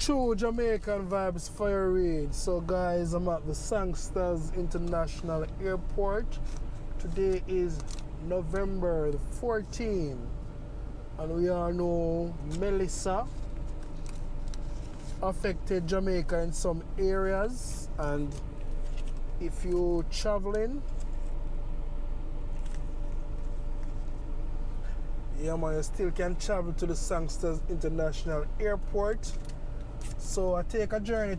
True Jamaican Vibes, Fire Reid. So guys, I'm at the Sangsters International Airport. Today is November the 14th, and we all know Mellisa affected Jamaica in some areas, and if you're traveling, yeah man, you still can travel to the Sangsters International Airport. So I take a journey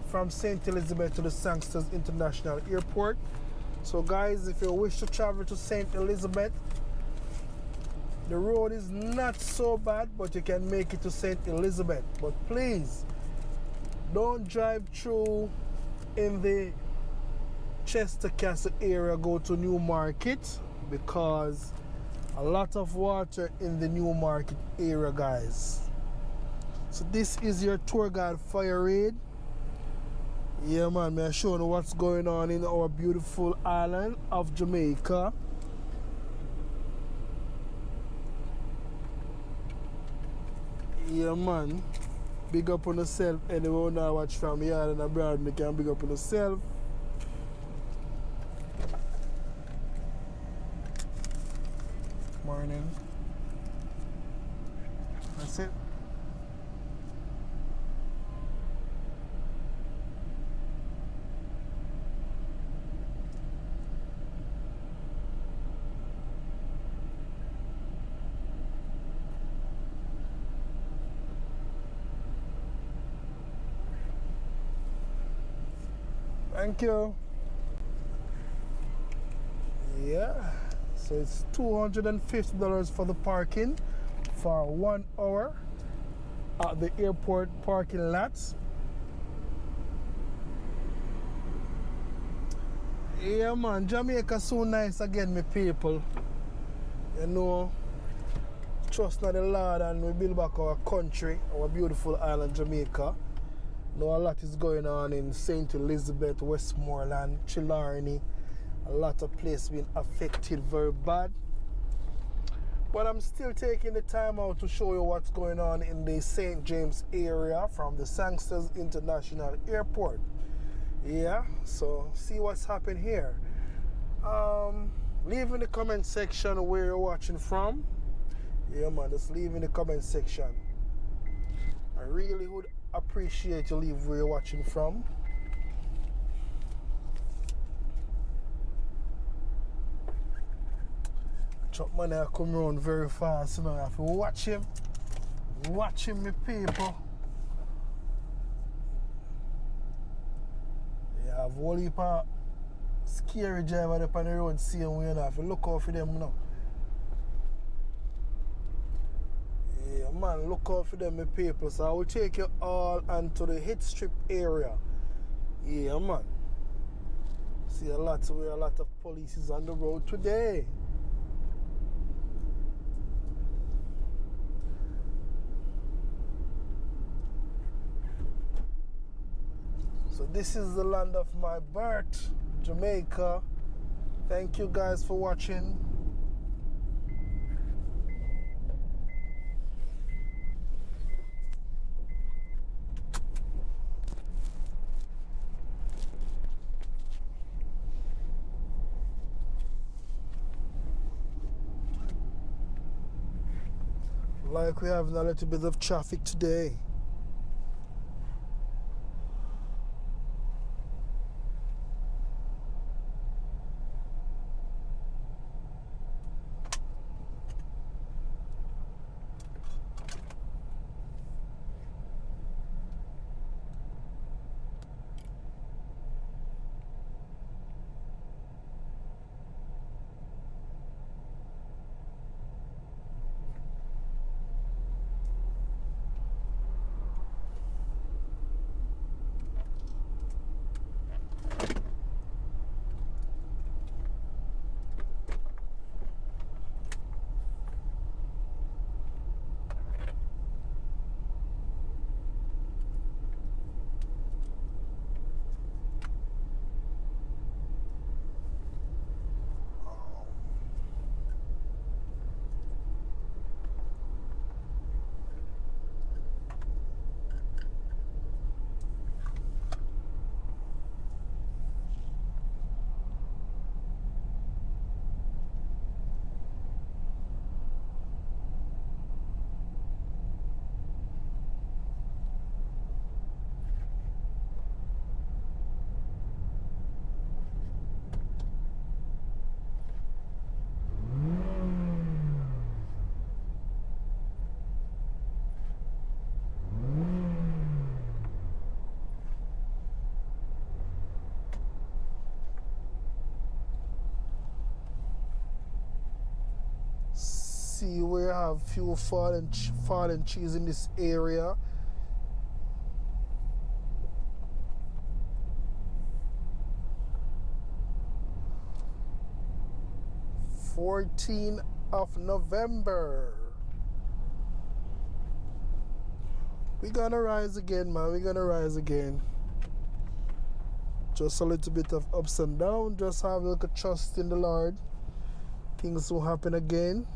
from St. Elizabeth to the Sangsters International Airport. So guys, if you wish to travel to St. Elizabeth, the road is not so bad, but you can make it to St. Elizabeth. But please, don't drive through in the Chester Castle area, go to Newmarket, because a lot of water in the Newmarket area, guys. So this is your tour guide, Fire Reid. Yeah man, I'm showing you what's going on in our beautiful island of Jamaica. Yeah man, big up on yourself. Anyone who watch from here and abroad, you can big up on yourself. Morning. That's it. Thank you. Yeah, so it's $250 for the parking for 1 hour at the airport parking lot. Yeah man, Jamaica so nice again, my people. You know, trust in the Lord and we build back our country, our beautiful island Jamaica. Know a lot is going on in St. Elizabeth, Westmoreland, Chillarney. A lot of places being affected very bad. But I'm still taking the time out to show you what's going on in the St. James area from the Sangsters International Airport. Yeah, so see what's happening here. Leave in the comment section where you're watching from. Yeah man, just leave in the comment section. I really would appreciate you leave where you're watching from. Chuck man I come around very fast, you know. I have to watch him. Watch him, my people. Yeah, I have a whole heap of scary driver up on the road same way, you know. I have to look out for them, you know. Yeah, man, look out for them, my people. So I will take you all onto the hit strip area. Yeah, man. See a lot of police is on the road today. So this is the land of my birth, Jamaica. Thank you guys for watching. Like we're having a little bit of traffic today. see we have few fallen trees in this area. #14 of November. We're gonna rise again, man. We're gonna rise again. Just a little bit of ups and downs. Just have a little trust in the Lord. Things will happen again.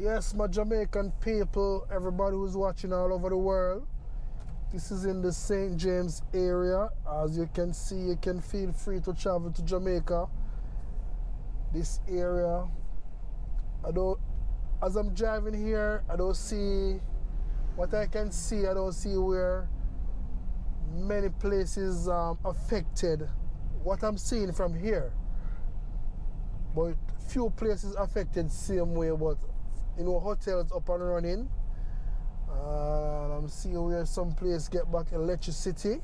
Yes, my Jamaican people, everybody who's watching all over the world. This is in the St. James area. As you can see, you can feel free to travel to Jamaica. This area, as I'm driving here, I don't see, what I can see, I don't see where many places affected. What I'm seeing from here. But few places affected same way, but hotels up and running. I'm seeing where some place get back electricity.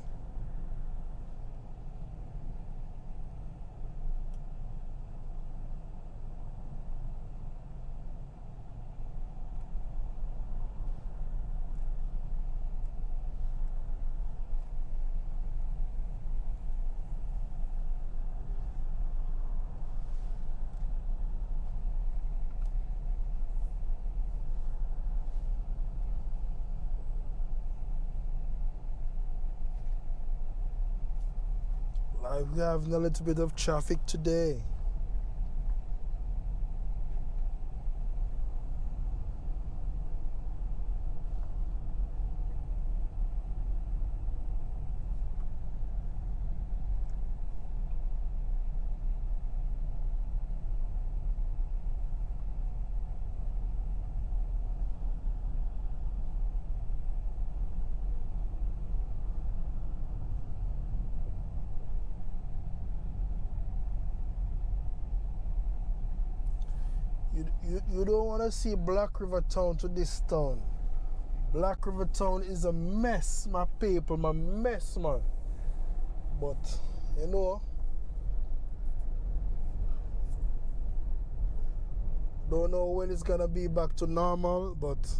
We're having a little bit of traffic today. You don't want to see Black River Town to this town. Black River Town is a mess, my people, my mess, man. But, don't know when it's gonna be back to normal, but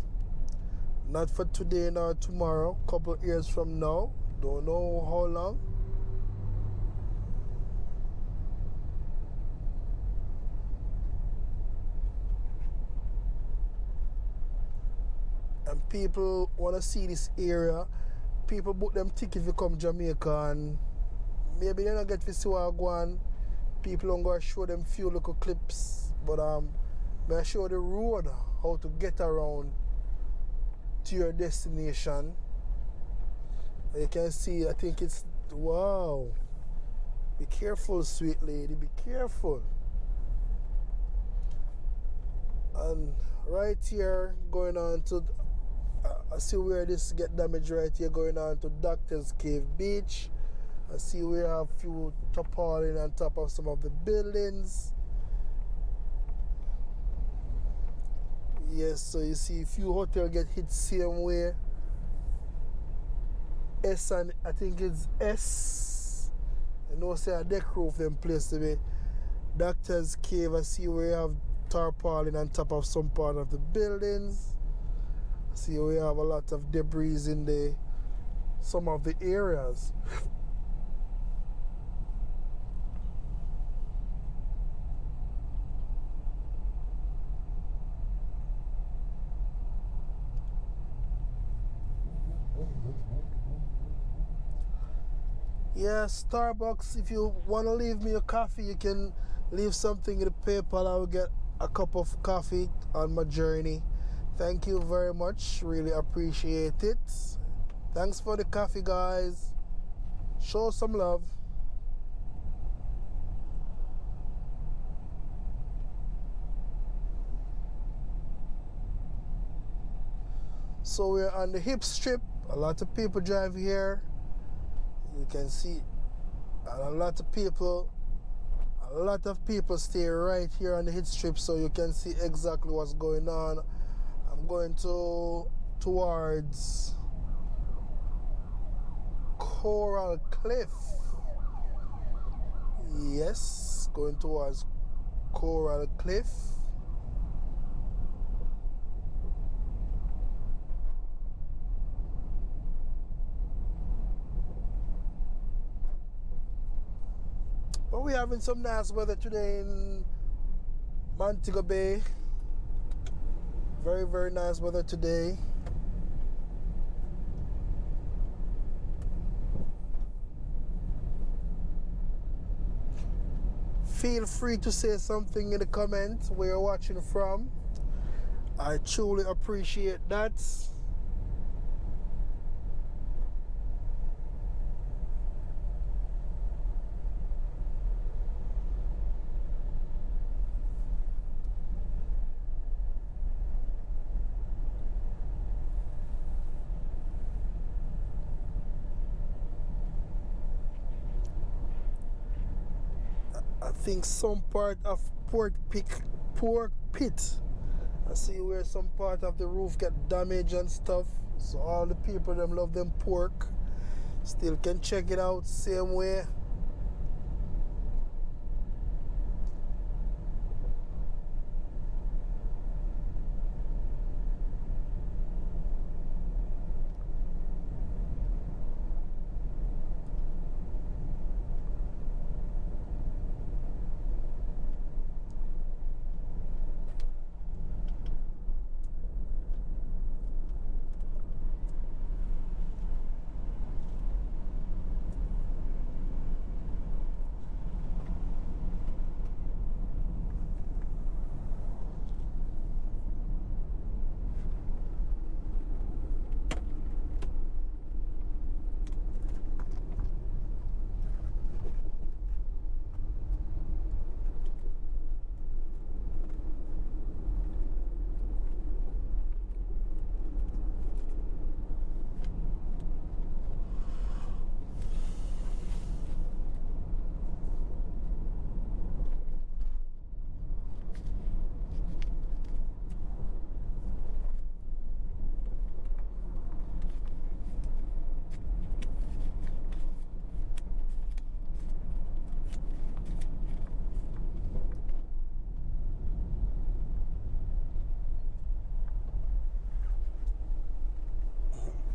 not for today nor tomorrow. Couple years from now, don't know how long. And people want to see this area. People book them tickets if you come Jamaica, and maybe they don't get to see what I go on. People don't go show them few little clips, but I show the road, how to get around to your destination. You can see, I think it's, wow. Be careful, sweet lady, be careful. And right here, going on to, I see where this get damaged right here, going on to Doctor's Cave Beach. I see we have a few tarpaulin on top of some of the buildings. Yes, so you see a few hotels get hit same way. S, and I think it's S. Say a deck roof them place to be. Doctor's Cave, I see where you have tarpaulin on top of some part of the buildings. I see we have a lot of debris in some of the areas. Yeah, Starbucks, if you want to leave me a coffee, you can leave something in the PayPal. I will get a cup of coffee on my journey. Thank you very much. Really appreciate it. Thanks for the coffee, guys. Show some love. So we're on the hip strip. A lot of people drive here. You can see a lot of people stay right here on the hip strip, so you can see exactly what's going on. I'm going towards Coral Cliff. Yes, going towards Coral Cliff. But we're having some nice weather today in Montego Bay. Very, very nice weather today. Feel free to say something in the comments where you're watching from. I truly appreciate that. I think some part of pork pit. I see where some part of the roof get damaged and stuff. So all the people them love them pork. Still can check it out same way.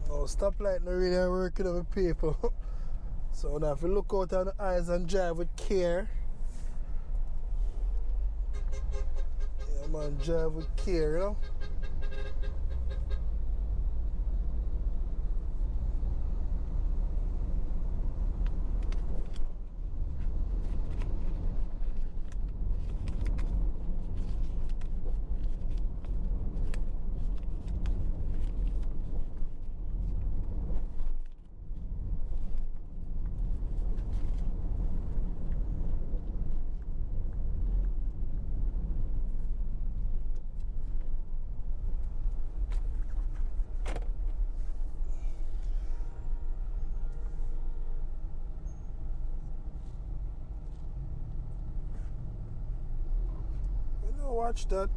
No, stoplight not really working with people. So now if you look out on the eyes and drive with care. Yeah man, drive with care, you know. You know, watch that.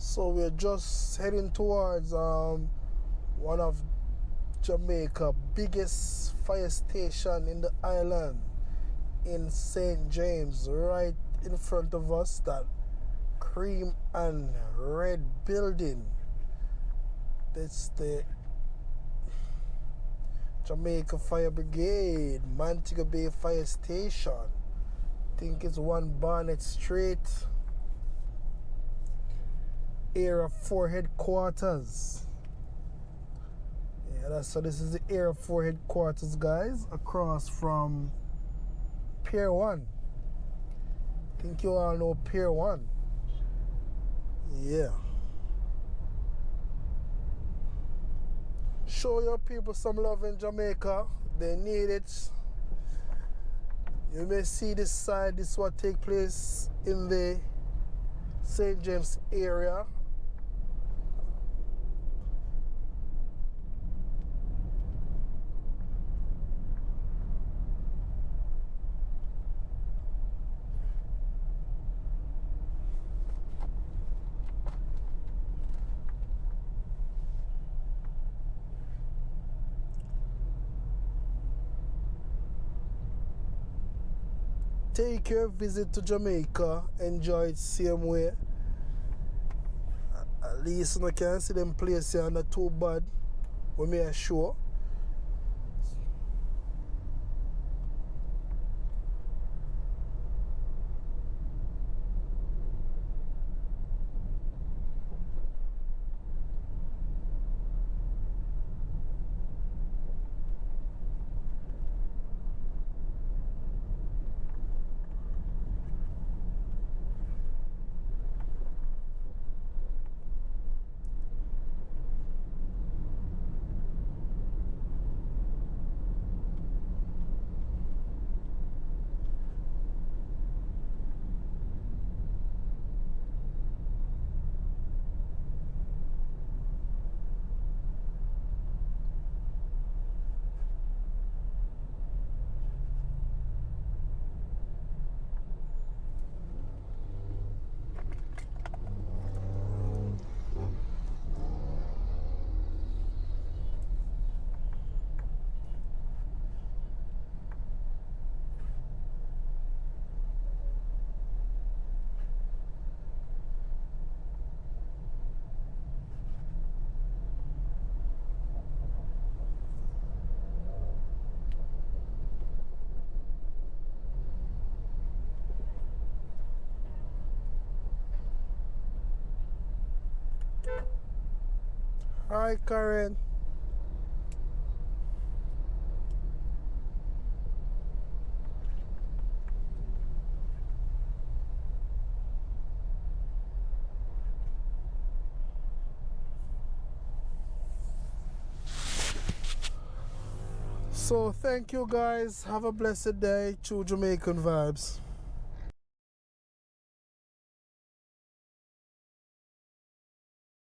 So we're just heading towards one of Jamaica's biggest fire station in the island in St. James, right in front of us, that cream and red building. That's the Jamaica Fire Brigade, Montego Bay Fire Station. I think it's 1 Barnett Street. Area 4 headquarters. Yeah, so this is the Area 4 headquarters, guys, across from Pier 1. I think you all know Pier 1. Yeah. Show your people some love in Jamaica. They need it. You may see this side. This is what take place in the St. James area. Take your visit to Jamaica, enjoy it same way. At least you can see them places here not too bad. We may assure. Hi, Karen. So thank you guys. Have a blessed day. True Jamaican Vibes.